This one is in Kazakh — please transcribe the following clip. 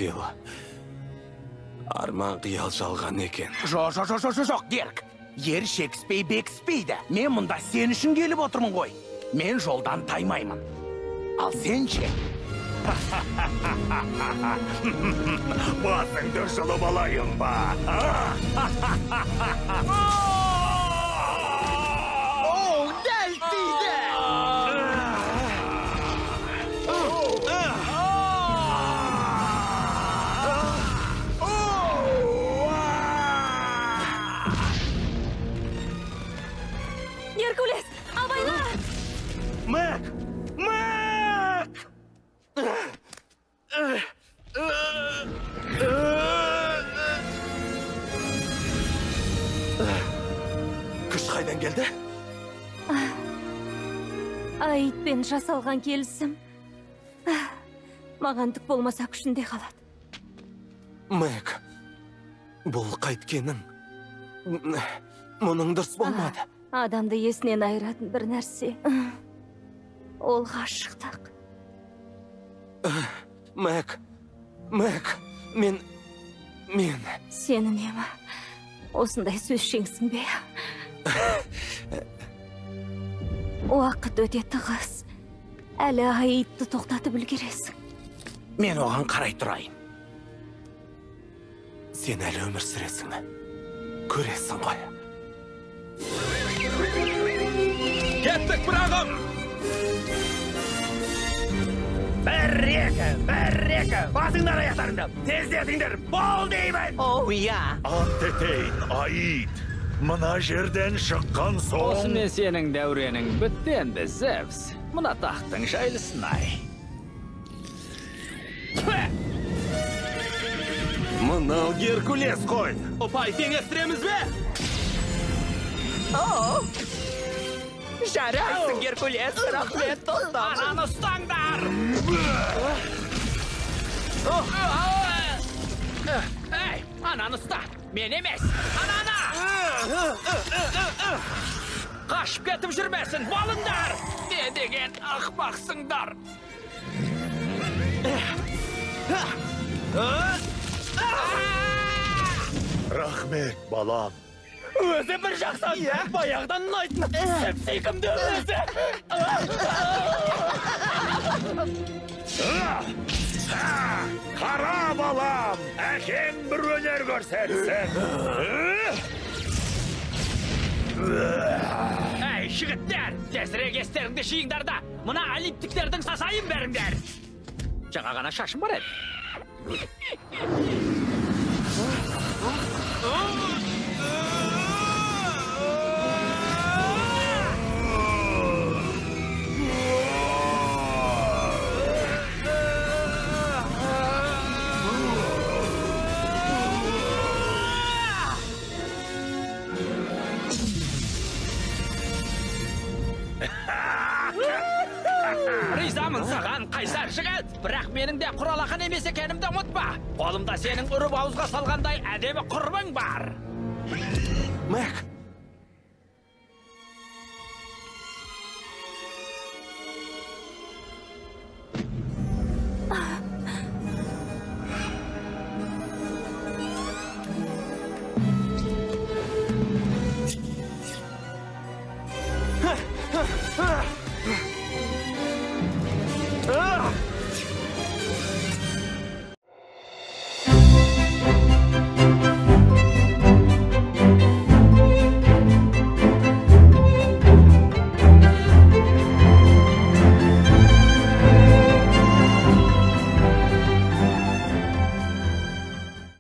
Фил. Арман қиял жалған екен. Жоқ, Герк. Ер шекіспей бекіспейді. Мен мұнда сен үшін келіп отырмын ғой. Мен жолдан таймаймын. Ал сен ше? Басыңды жұлып алайын ба? Оу, дәл тиді! Геркулес, абайла! Мәк! Күш қайдан келді? Аитпен жасалған келісім. Маған түк болмаса күшінде қалады. Мәк, бұл қайткенің. Мұның дұрыс болмады. Адамды есінен айыратын бір нәрсе. Ол ғашықтық. Мәк, мен... Сені нема? Осындай сөз шеңсің бе? Уақыт өте тығыз. Әлі Аитты тоқтатып үлгересің. Мен оған қарай тұрайын. Сен әлі өмір сүресің. Көресің ғой. Кеттік, бірағым! Бір-екі! Басыңдар аяқтарыңды! Тездетіңдер! Бол деймін! Оу, я! Ант етейін, Аид! Мына жерден шыққан соң... Осымен сенің дәуренің бітті енді, Зевс. Мына тақтың жайлысын-ай. Мынау Геркулес қой! Ұпай теңестіреміз бе? Оу! Жарайсың, Геркулес, рахмет, достым. Ананы ұстаңдар! Эй, ананы ұста, мен емес, ананы! Қашып кетіп жүрмесін, болыңдар! Не деген ақпақсыңдар! Рахмет, балам. Өзі бір жақсан, баяғыдан ұнайтын сәпсейкімді өзі. Қара балам, әкең бір өнер көрсетсін. Әй, жігіттер, тезірек естеріңді жиыңдар да, мұна олимптиктердің сасайын беріңдер. Жаңа ғана шашым бар еді. Ризамын саған, қайсар жігіт, бірақ менің де құралақан емес екенімді ұмытпа. Қолымда сенің ұрып ауызға салғандай әдемі құрбың бар. Мәк,